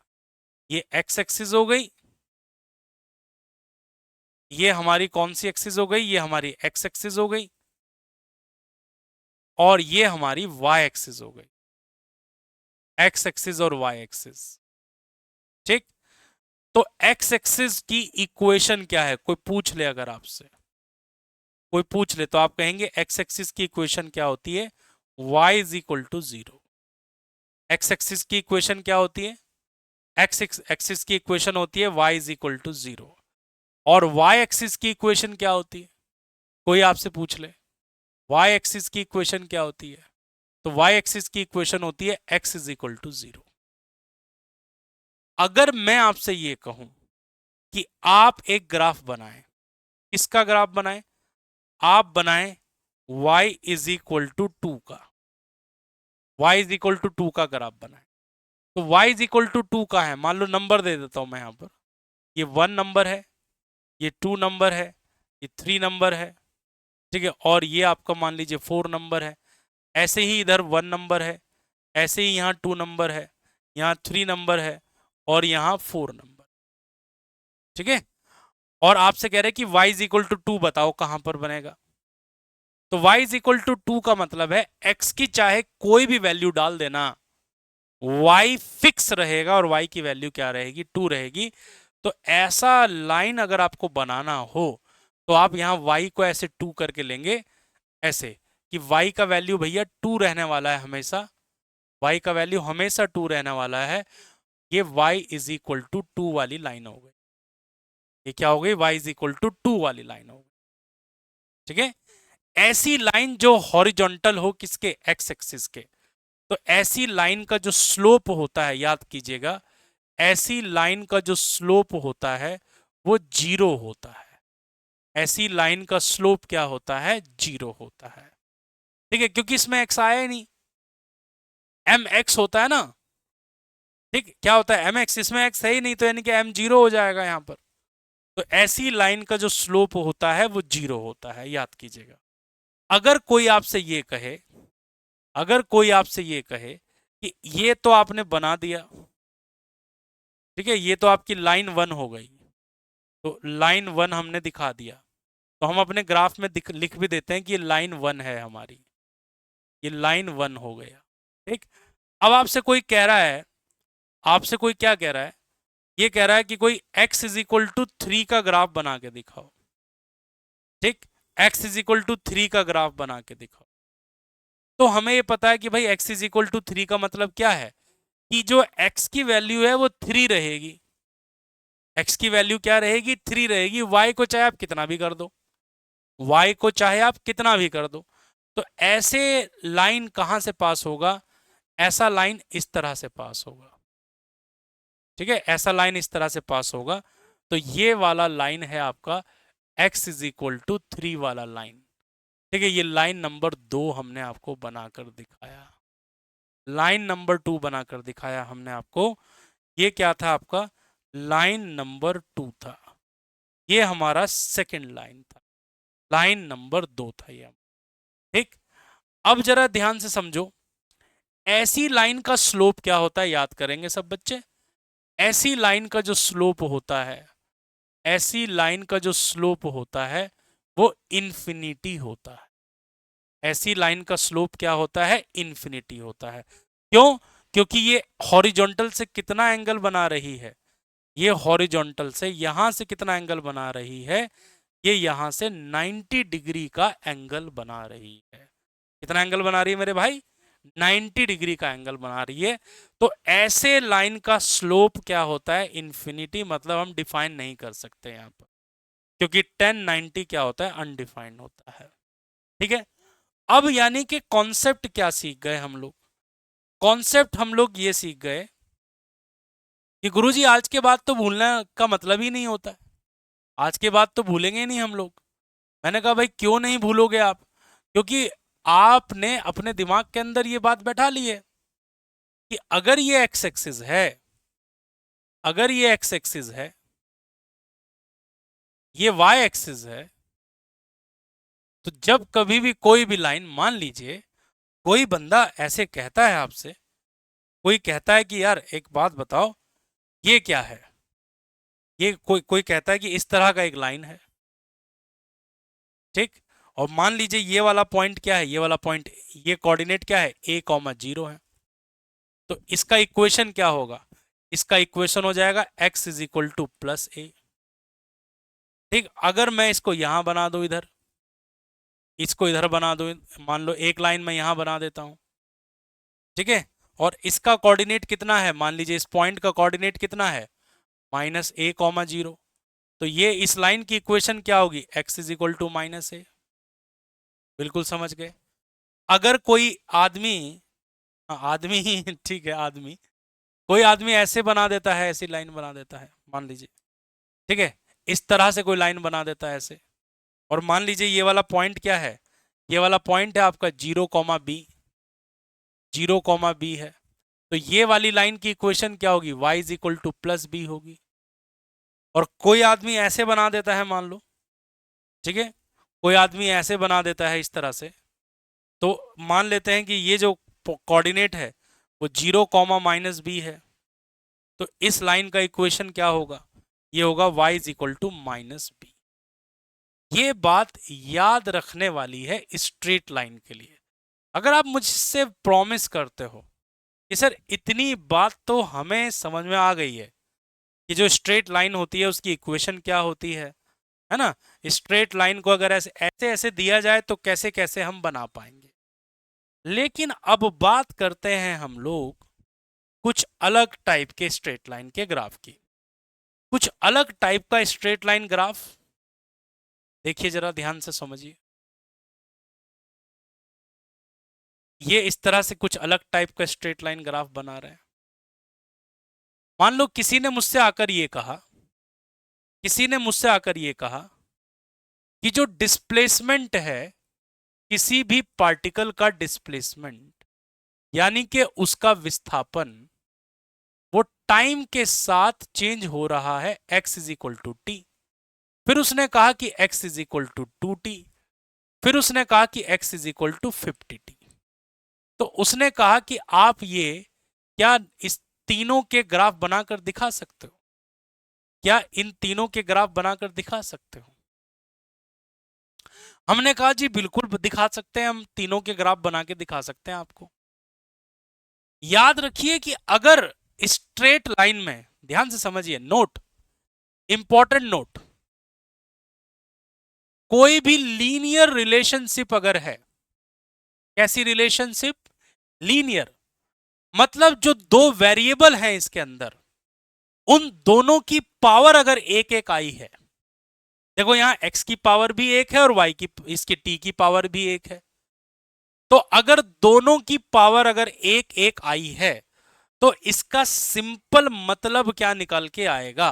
ये एक्स एक्सिस हो गई, ये हमारी कौन सी एक्सिस हो गई? ये हमारी एक्स एक्सिस हो गई, और ये हमारी वाई एक्सिस हो गई। एक्स एक्सिस और वाई एक्सिस, ठीक। तो एक्स एक्सिस की इक्वेशन क्या है? कोई पूछ ले, अगर आपसे कोई पूछ ले तो आप कहेंगे एक्स एक्सिस की इक्वेशन क्या होती है? y is equal to 0। X axis की इक्वेशन क्या होती है? एक्स एक्सिस की इक्वेशन होती है y इज इक्वल टू 0। और y एक्सिस की इक्वेशन क्या होती है? कोई आपसे पूछ ले, y एक्सिस की इक्वेशन क्या होती है? तो y एक्सिस की इक्वेशन होती है x इज इक्वल टू 0। अगर मैं आपसे ये कहूं कि आप एक ग्राफ बनाएं, किसका ग्राफ बनाएं? आप बनाएं y इज इक्वल टू 2 का, y इज इक्वल टू 2 का ग्राफ बनाएं। तो y इज इक्वल टू 2 का है, मान लो नंबर दे देता हूं मैं यहां पर, ये 1 नंबर है, ये 2 नंबर है, ये 3 नंबर है, ठीक है, और ये आपका मान लीजिए 4 नंबर है। ऐसे ही इधर 1 नंबर है, ऐसे ही यहाँ 2 नंबर है, यहाँ 3 नंबर है, और यहाँ 4 नंबर, ठीक है। और आपसे कह रहे हैं कि y इज इक्वल टू 2 बताओ कहां पर बनेगा। तो y इज इक्वल टू 2 का मतलब है x की चाहे कोई भी वैल्यू डाल देना, y फिक्स रहेगा और y की वैल्यू क्या रहेगी? 2 रहेगी। तो ऐसा लाइन अगर आपको बनाना हो तो आप यहां y को ऐसे 2 करके लेंगे, ऐसे कि y का वैल्यू भैया 2 रहने वाला है हमेशा, y का वैल्यू हमेशा 2 रहने वाला है। ये y इज इक्वल टू 2 वाली लाइन हो गई। ये क्या हो गई? y इज इक्वल टू 2 वाली लाइन हो गई, ठीक है। ऐसी लाइन जो हॉरिजॉन्टल हो किसके? एक्स एक्सिस के। तो ऐसी लाइन का जो स्लोप होता है, याद कीजिएगा, ऐसी लाइन का जो स्लोप होता है वो 0 होता है। ऐसी लाइन का स्लोप क्या होता है? 0 होता है, ठीक है, क्योंकि इसमें x आया ही नहीं, एम एक्स होता है ना, ठीक। क्या होता है? एम एक्स, इसमें x है ही नहीं, तो यानी कि m 0 हो जाएगा यहां पर। तो ऐसी लाइन का जो स्लोप होता है वो 0 होता है, याद कीजिएगा। अगर कोई आपसे ये कहे, अगर कोई आपसे ये कहे कि ये तो आपने बना दिया, ठीक है, ये तो आपकी लाइन 1 हो गई, तो लाइन 1 हमने दिखा दिया, तो हम अपने ग्राफ में लिख भी देते हैं कि ये लाइन 1 है हमारी, ये लाइन 1 हो गया, ठीक। अब आपसे कोई कह रहा है, आपसे कोई क्या कह रहा है? ये कह रहा है कि कोई x इज इक्वल टू 3 का ग्राफ बना के दिखाओ, ठीक, x इज इक्वल टू 3 का ग्राफ बना के दिखाओ। तो हमें ये पता है कि भाई x इज इक्वल टू 3 का मतलब क्या है कि जो x की वैल्यू है वो 3 रहेगी। x की वैल्यू क्या रहेगी? 3 रहेगी। y को चाहे आप कितना भी कर दो, y को चाहे आप कितना भी कर दो। तो ऐसे लाइन कहां से पास होगा? ऐसा लाइन इस तरह से पास होगा, ठीक है, ऐसा लाइन इस तरह से पास होगा। तो ये वाला लाइन है आपका x इज इक्वल टू 3 वाला लाइन, ठीक है। ये लाइन नंबर 2 हमने आपको बनाकर दिखाया, लाइन नंबर 2 बनाकर दिखाया हमने आपको। ये क्या था? आपका लाइन नंबर 2 था, ये हमारा सेकंड लाइन था, लाइन नंबर 2 था ये, ठीक। अब जरा ध्यान से समझो, ऐसी लाइन का स्लोप क्या होता है? याद करेंगे सब बच्चे। ऐसी लाइन का जो स्लोप होता है, ऐसी लाइन का जो स्लोप होता है वो इन्फिनिटी होता है। ऐसी लाइन का स्लोप क्या होता है? इन्फिनिटी होता है। क्यों? क्योंकि ये हॉरिजॉन्टल से कितना एंगल बना रही है? ये हॉरिजॉन्टल से यहां से कितना एंगल बना रही है? ये यहां से 90 डिग्री का एंगल बना रही है। कितना एंगल बना रही है मेरे भाई? 90 डिग्री का एंगल बना रही है। तो ऐसे लाइन का स्लोप क्या होता है? इन्फिनिटी। मतलब हम डिफाइन नहीं कर सकते यहां पर, क्योंकि 1090 क्या होता है? अनडिफाइंड होता है, ठीक है। अब यानी कि कॉन्सेप्ट क्या सीख गए हम लोग? कॉन्सेप्ट हम लोग ये सीख गए कि गुरुजी आज के बाद तो भूलना का मतलब ही नहीं होता है, आज के बाद तो भूलेंगे नहीं हम लोग। मैंने कहा भाई क्यों नहीं भूलोगे आप? क्योंकि आपने अपने दिमाग के अंदर ये बात बैठा ली है कि अगर ये एक्स एक्सिस है, अगर ये एक्स एक्सिस है, ये वाई एक्सिस है, तो जब कभी भी कोई भी लाइन, मान लीजिए कोई बंदा ऐसे कहता है आपसे, कोई कहता है कि यार एक बात बताओ ये क्या है, ये कोई कोई कहता है कि इस तरह का एक लाइन है, ठीक। और मान लीजिए ये वाला पॉइंट क्या है? ये वाला पॉइंट, ये कोऑर्डिनेट क्या है? a,0 है। तो इसका इक्वेशन क्या होगा? इसका इक्वेशन हो जाएगा x is equal to plus a, ठीक। अगर मैं इसको यहां बना दूं, इधर इसको इधर बना दूं, मान लो एक लाइन में यहां बना देता हूं, ठीक है, और इसका कोऑर्डिनेट कितना है? मान लीजिए इस पॉइंट का कोऑर्डिनेट कितना है? -a,0। तो ये इस लाइन की इक्वेशन क्या होगी? x is equal to -a। बिल्कुल समझ गए। अगर कोई आदमी, आदमी ही ठीक है, आदमी, कोई आदमी ऐसे बना देता है, ऐसी लाइन बना देता है, मान लीजिए, ठीक है, इस तरह से कोई लाइन बना देता है ऐसे, और मान लीजिए ये वाला पॉइंट क्या है, ये वाला पॉइंट है आपका 0,b, 0,b है, तो ये वाली लाइन की इक्वेशन क्या होगी, y is equal to plus b होगी। और कोई आदमी ऐसे बना देता है, मान लो, ठीक है, कोई आदमी ऐसे बना देता है इस तरह से, तो मान लेते हैं कि ये जो कोऑर्डिनेट है वो 0,-b है, तो इस लाइन का इक्वेशन क्या होगा, ये होगा y is equal to -b। ये बात याद रखने वाली है स्ट्रेट लाइन के लिए। अगर आप मुझसे प्रॉमिस करते हो कि सर इतनी बात तो हमें समझ में आ गई है कि जो स्ट्रेट लाइन होती है उसकी इक्वेशन क्या होती है ना, स्ट्रेट लाइन को अगर ऐसे ऐसे ऐसे दिया जाए तो कैसे कैसे हम बना पाएंगे, लेकिन अब बात करते हैं हम लोग कुछ अलग टाइप के स्ट्रेट लाइन के ग्राफ की। कुछ अलग टाइप का स्ट्रेट लाइन ग्राफ देखिए, जरा ध्यान से समझिए। ये इस तरह से कुछ अलग टाइप का स्ट्रेट लाइन ग्राफ बना रहे हैं। मान लो किसी ने मुझसे आकर ये कहा, किसी ने मुझसे आकर ये कहा कि जो डिस्प्लेसमेंट है, किसी भी पार्टिकल का डिस्प्लेसमेंट यानी कि उसका विस्थापन, वो टाइम के साथ चेंज हो रहा है x is equal to t. फिर उसने कहा कि x is equal to 2t, फिर उसने कहा कि x is equal to 50t। तो उसने कहा कि आप ये क्या इस तीनों के ग्राफ बनाकर दिखा सकते हो, क्या इन तीनों के ग्राफ बनाकर दिखा सकते हो। हमने कहा जी बिल्कुल दिखा सकते हैं, हम तीनों के ग्राफ बना के दिखा सकते हैं आपको। याद रखिए कि अगर स्ट्रेट लाइन में, ध्यान से समझिए, नोट, इंपॉर्टेंट नोट, कोई भी लीनियर रिलेशनशिप अगर है, कैसी रिलेशनशिप, लीनियर, मतलब जो दो वेरिएबल हैं इसके अंदर, उन दोनों की पावर अगर एक एक आई है, देखो यहां x की पावर भी एक है और y की, इसकी t की पावर भी एक है, तो अगर दोनों की पावर अगर एक एक आई है तो इसका सिंपल मतलब क्या निकल के आएगा,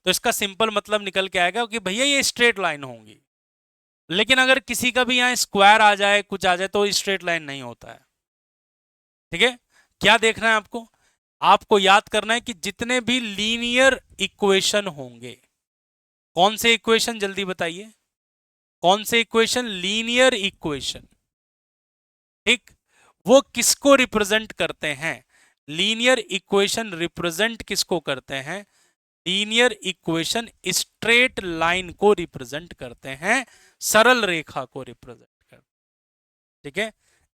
तो इसका सिंपल मतलब निकल के आएगा कि भैया ये स्ट्रेट लाइन होंगी। लेकिन अगर किसी का भी यहां स्क्वायर आ जाए, कुछ आ जाए, तो स्ट्रेट लाइन नहीं होता है। ठीक है, क्या देखना है आपको, आपको याद करना है कि जितने भी लीनियर इक्वेशन होंगे, कौन से इक्वेशन, जल्दी बताइए, कौन से इक्वेशन, लीनियर इक्वेशन, ठीक, वो किसको रिप्रेजेंट करते हैं, लीनियर इक्वेशन रिप्रेजेंट किसको करते हैं, लीनियर इक्वेशन स्ट्रेट लाइन को रिप्रेजेंट करते हैं, सरल रेखा को रिप्रेजेंट करते हैं। ठीक है,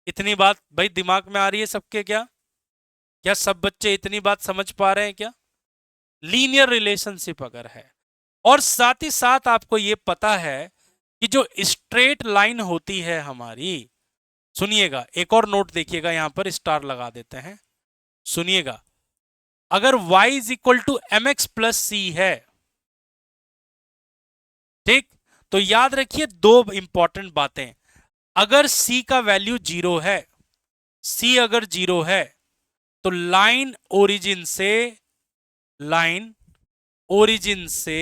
इतनी बात भाई दिमाग में आ रही है सबके, क्या क्या सब बच्चे इतनी बात समझ पा रहे हैं क्या, लीनियर रिलेशनशिप अगर है, और साथ ही साथ आपको यह पता है कि जो स्ट्रेट लाइन होती है हमारी, सुनिएगा, एक और नोट देखिएगा, यहां पर स्टार लगा देते हैं, सुनिएगा, अगर y is equal to m x plus c है, ठीक, तो याद रखिए दो इंपॉर्टेंट बातें, अगर c का वैल्यू 0 है, c अगर 0 है, तो लाइन ओरिजिन से, लाइन ओरिजिन से,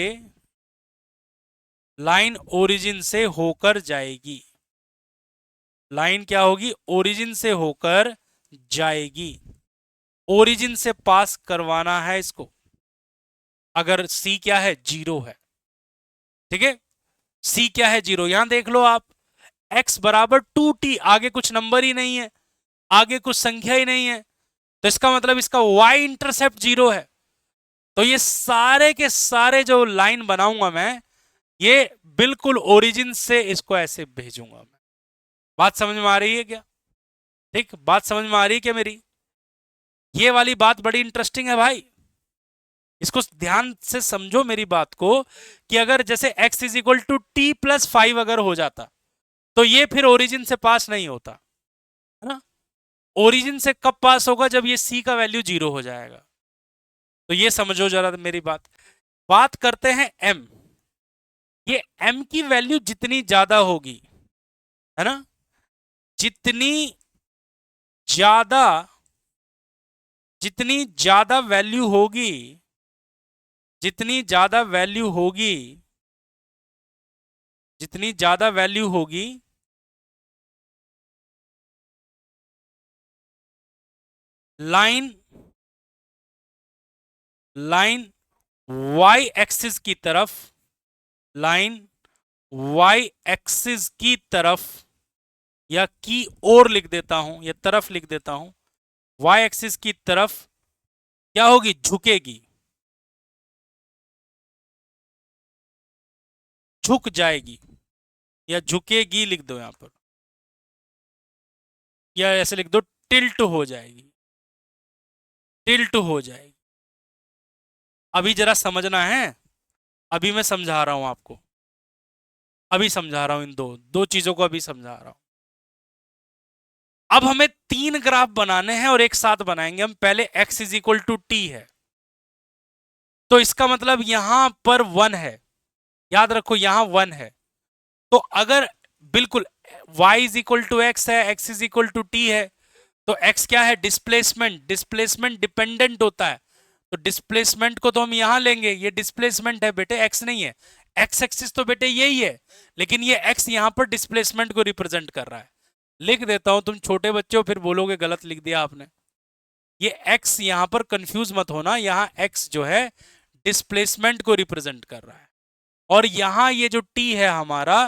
लाइन ओरिजिन से होकर जाएगी, लाइन क्या होगी, ओरिजिन से होकर जाएगी, ओरिजिन से पास करवाना है इसको, अगर c क्या है, 0 है। ठीक है, c क्या है, 0, यहां देख लो आप, x बराबर 2t, आगे कुछ नंबर ही नहीं है, आगे कुछ संख्या ही नहीं है, तो इसका मतलब इसका y इंटरसेप्ट 0 है। तो ये सारे के सारे जो लाइन बनाऊंगा मैं, ये बिल्कुल ओरिजिन से इसको ऐसे भेजूंगा मैं। बात समझ में आ रही है क्या, ठीक, बात समझ में आ रही है क्या मेरी, ये वाली बात बड़ी इंटरेस्टिंग है भाई, इसको ध्यान से समझो मेरी बात को, कि अगर जैसे x is equal to t plus 5 अगर हो जाता, तो ये फिर ओरिजिन से पास नहीं होता है ना, ओरिजिन से कब पास होगा, जब ये c का वैल्यू 0 हो जाएगा। तो ये समझो जरा मेरी बात। बात करते हैं m, ये m की वैल्यू जितनी ज्यादा होगी, है ना, जितनी ज्यादा, जितनी ज्यादा वैल्यू होगी, जितनी ज्यादा वैल्यू होगी, जितनी ज्यादा वैल्यू होगी, लाइन, लाइन वाई एक्सिस की तरफ, लाइन वाई एक्सिस की तरफ, या की ओर लिख देता हूं, या तरफ लिख देता हूं, वाई एक्सिस की तरफ क्या होगी, झुकेगी, झुक जाएगी, या झुकेगी लिख दो यहां पर, या ऐसे लिख दो टिल्ट हो जाएगी, टिल्ट हो जाएगी। अभी जरा समझना है, अभी मैं समझा रहा हूं आपको, अभी समझा रहा हूं, इन दो दो चीजों को अभी समझा रहा हूं। अब हमें 3 ग्राफ बनाने हैं और एक साथ बनाएंगे हम। पहले x is equal to t है, तो इसका मतलब यहां पर 1 है, याद रखो यहां 1 है। तो अगर बिल्कुल y is equal to x है, x is equal to t है, तो x क्या है, डिस्प्लेसमेंट, डिस्प्लेसमेंट डिपेंडेंट होता है, तो डिस्प्लेसमेंट को तो हम यहां लेंगे, ये डिस्प्लेसमेंट है बेटे, x नहीं है। x एक्सिस तो बेटे यही है, लेकिन ये x यहां पर डिस्प्लेसमेंट को रिप्रेजेंट कर रहा है। लिख देता हूं, तुम छोटे बच्चे हो फिर बोलोगे गलत लिख दिया आपने। ये x यहां पर कंफ्यूज मत होना, यहां x जो है डिस्प्लेसमेंट को रिप्रेजेंट कर रहा है, और यहां ये जो t है हमारा,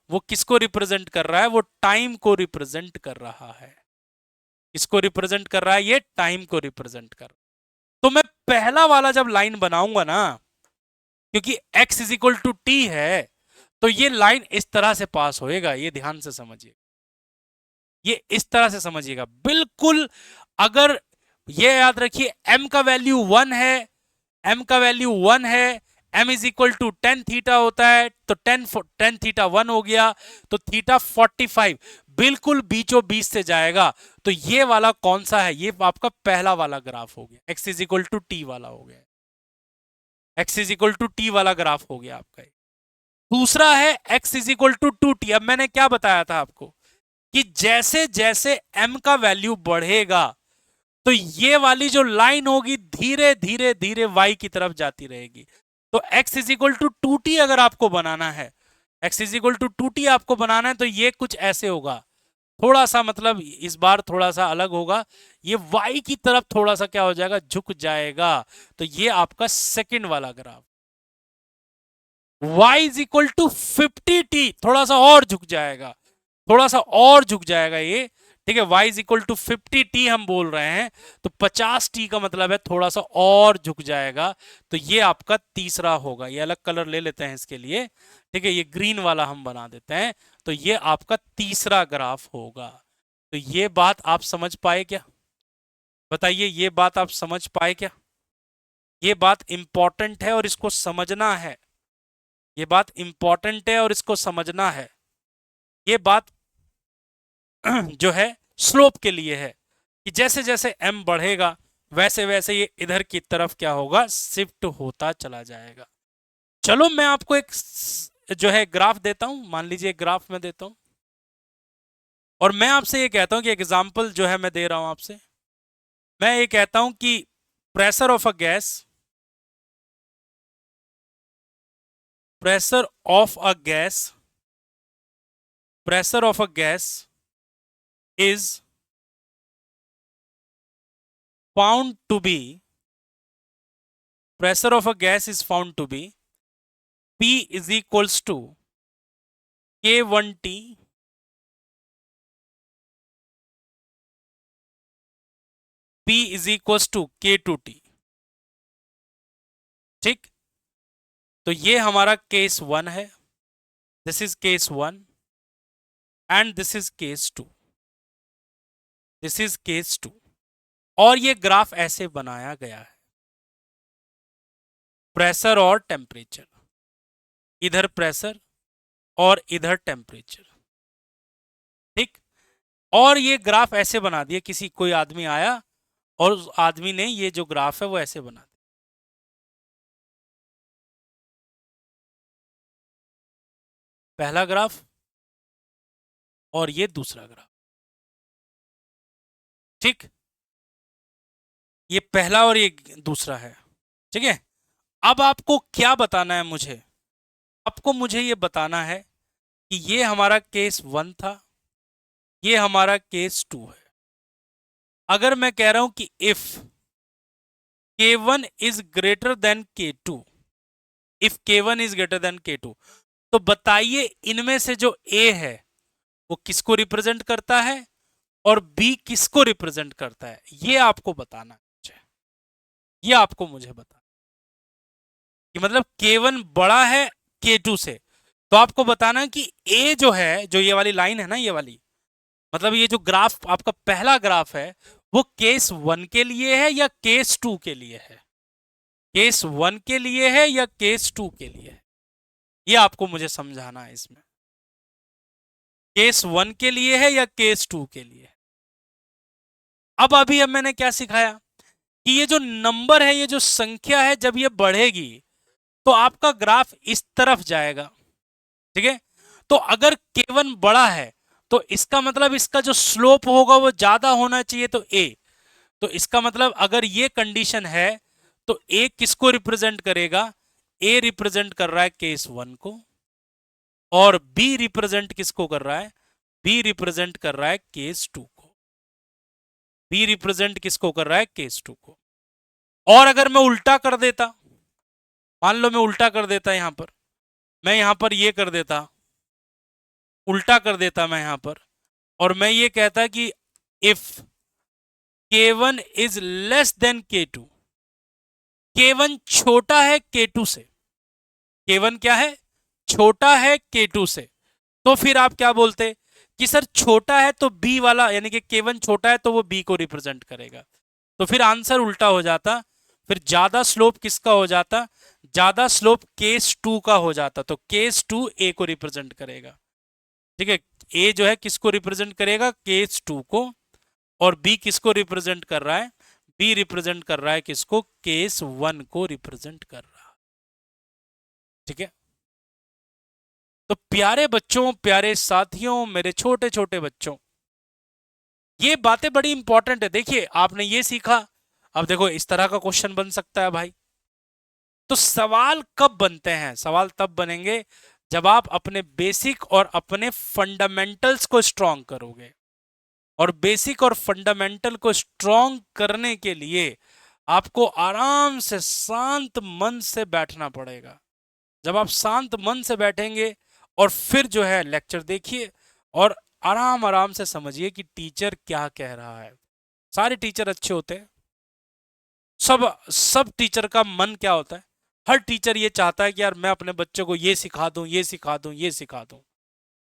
वो किसको रिप्रेजेंट कर रहा है, वो टाइम को रिप्रेजेंट कर रहा है। किसको रिप्रेजेंट कर रहा है, ये टाइम को रिप्रेजेंट कर रहा है। तो मैं पहला वाला जब लाइन बनाऊंगा ना, क्योंकि x is equal to t है, तो ये लाइन इस तरह से पास होएगा, ये ध्यान से समझिए, ये इस तरह से समझिएगा बिल्कुल। अगर ये याद रखिए m का वैल्यू 1 है, m का वैल्यू 1 है, m is equal to ten theta होता है, तो टेन थीटा 1 हो गया, तो थीटा 45 बिल्कुल बीचों बीच से जाएगा। तो ये वाला कौन सा है, ये आपका पहला वाला ग्राफ हो गया, x is equal to t वाला हो गया, x is equal to t वाला ग्राफ हो गया आपका। दूसरा है x is equal to two t. अब मैंने क्या बताया था आपको कि जैसे जैसे m का वैल्यू बढ़ेगा, तो ये वाली जो लाइन होगी धीरे धीरे धीरे y की तरफ जाती रहेगी। तो x is equal to two t अगर आपको बनाना है, x is equal to two t आपको बनाना है, तो ये कुछ ऐसे होगा, थोड़ा सा मतलब इस बार थोड़ा सा अलग होगा, ये y की तरफ थोड़ा सा क्या हो जाएगा, झुक जाएगा। तो ये आपका सेकंड वाला graph, y is equal to 50t, थोड़ा सा और झुक जाएगा, थोड़ा सा और झुक जाएगा ये, ठीक है। y is equal to 50t हम बोल रहे हैं, तो 50t का मतलब है थोड़ा सा और झुक जाएगा। तो ये आपका तीसरा होगा, ये अलग कलर ले लेते हैं इसके लिए, ठीक है, ये ग्रीन वाला हम बना देते हैं। तो ये आपका तीसरा ग्राफ होगा। तो ये बात आप समझ पाए क्या, बताइए, ये बात आप समझ पाए क्या? ये बात इंपॉर्टेंट है और इसको समझना है, ये बात इंपॉर्टेंट है और इसको समझना है। ये बात जो है स्लोप के लिए है, कि जैसे जैसे m बढ़ेगा वैसे वैसे ये इधर की तरफ क्या होगा, शिफ्ट होता चला जाएगा। चलो मैं आपको एक जो है ग्राफ देता हूं, मान लीजिए ग्राफ में देता हूं, और मैं आपसे ये कहता हूं कि एग्जांपल जो है मैं दे रहा हूं आपसे, मैं ये कहता हूं कि pressure of a gas, pressure of a gas, pressure of a gas is found to be, pressure of a gas is found to be P is equals to K1T P is equals to K2T, ठीक। तो ये हमारा case 1 है, this is case 1 and this is case 2, this is case 2। और ये graph ऐसे बनाया गया है, प्रेशर और टेम्परेचर, इधर प्रेशर और इधर टेम्परेचर, ठीक। और ये ग्राफ ऐसे बना दिया, किसी कोई आदमी आया और उस आदमी ने ये जो ग्राफ है वो ऐसे बना दिया, पहला ग्राफ और ये दूसरा ग्राफ, ठीक, ये पहला और ये दूसरा है। ठीक है, अब आपको क्या बताना है मुझे, आपको मुझे ये बताना है कि ये हमारा केस 1 था, ये हमारा केस 2 है। अगर मैं कह रहा हूं कि if K1 is greater than K2, if K1 is greater than K2, तो बताइए इनमें से जो A है वो किसको रिप्रेजेंट करता है और B किसको रिप्रेजेंट करता है, ये आपको बताना है मुझे, ये आपको मुझे बताना कि मतलब K1 बड़ा है K2 से, तो आपको बताना है कि A जो है, जो ये वाली लाइन है ना, ये वाली, मतलब ये जो ग्राफ आपका पहला ग्राफ है वो केस 1 के लिए है या केस 2 के लिए है, केस 1 के लिए है या केस 2 के लिए है, ये आपको मुझे समझाना है इसमें, केस 1 के लिए है या केस 2 के लिए है। अब मैंने क्या सिखाया कि ये जो नंबर है, ये जो संख्या है, जब ये बढ़ेगी तो आपका ग्राफ इस तरफ जाएगा। ठीक है, तो अगर K1 बड़ा है तो इसका मतलब इसका जो स्लोप होगा वो ज्यादा होना चाहिए, तो A, तो इसका मतलब अगर ये कंडीशन है तो A किसको रिप्रेजेंट करेगा, A रिप्रेजेंट कर रहा है केस 1 को, और B रिप्रेजेंट किसको कर रहा है, B रिप्रेजेंट कर रहा है केस 2 को, B रिप्रेजेंट किसको कर रहा है, केस 2 को। और अगर मैं उल्टा कर देता, मान लो मैं उल्टा कर देता, यहां पर मैं यहां पर ये कर देता, उल्टा कर देता मैं यहां पर, और मैं ये कहता कि if K1 is less than K2, K1 छोटा है K2 से, K1 क्या है, छोटा है K2 से, तो फिर आप क्या बोलते कि सर छोटा है तो B वाला, यानी कि K1 छोटा है तो वो B को रिप्रेजेंट करेगा, तो फिर आंसर उल्टा हो जाता, फिर ज्यादा स्लोप किसका हो जाता, ज्यादा स्लोप केस 2 का हो जाता, तो केस 2 A को रिप्रेजेंट करेगा। ठीक है, A जो है किसको रिप्रेजेंट करेगा, केस 2 को, और B किसको रिप्रेजेंट कर रहा है, B रिप्रेजेंट कर रहा है किसको, केस 1 को रिप्रेजेंट कर रहा है। ठीक है, तो प्यारे बच्चों, प्यारे साथियों, मेरे छोटे छोटे बच्चों, ये बातें बड़ी इंपॉर्टेंट है। देखिए आपने ये सीखा, अब देखो इस तरह का क्वेश्चन बन सकता है भाई। तो सवाल कब बनते हैं, सवाल तब बनेंगे जब आप अपने बेसिक और अपने फंडामेंटल्स को स्ट्रांग करोगे, और बेसिक और फंडामेंटल को स्ट्रांग करने के लिए आपको आराम से शांत मन से बैठना पड़ेगा। जब आप शांत मन से बैठेंगे और फिर जो है लेक्चर देखिए और आराम आराम से समझिए कि टीचर क्या कह रहा है। सारे टीचर अच्छे होते हैं, सब सब टीचर का मन क्या होता है, हर टीचर ये चाहता है कि यार मैं अपने बच्चों को ये सिखा दूं, ये सिखा दूं, ये सिखा दूं।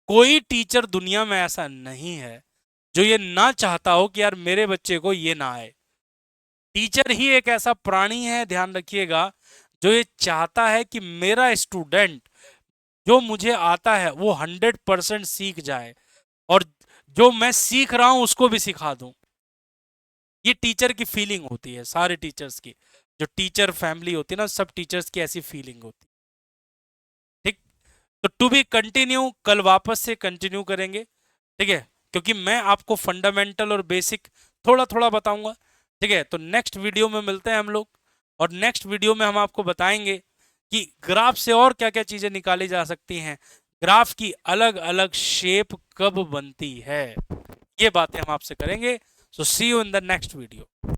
कोई टीचर दुनिया में ऐसा नहीं है जो ये ना चाहता हो कि यार मेरे बच्चे को ये ना आए। टीचर ही एक ऐसा प्राणी है, ध्यान रखिएगा, जो ये चाहता है कि मेरा स्टूडेंट जो मुझे आता है वो 100% सीख जाए, और जो मैं सीख रहा हूं उसको भी सिखा दूं। ये टीचर की फीलिंग होती है, सारे टीचर्स की, जो टीचर फैमिली होती है ना, सब टीचर्स की ऐसी फीलिंग होती है। ठीक, तो टू बी कंटिन्यू, कल वापस से कंटिन्यू करेंगे। ठीक है, क्योंकि मैं आपको फंडामेंटल और बेसिक थोड़ा थोड़ा बताऊंगा। ठीक है, तो नेक्स्ट वीडियो में मिलते हैं हम लोग, और नेक्स्ट वीडियो में हम आपको बताएंगे कि ग्राफ से और क्या क्या चीजें निकाली जा सकती हैं, ग्राफ की अलग अलग शेप कब बनती है, ये बातें हम आपसे करेंगे। So see you in the next video.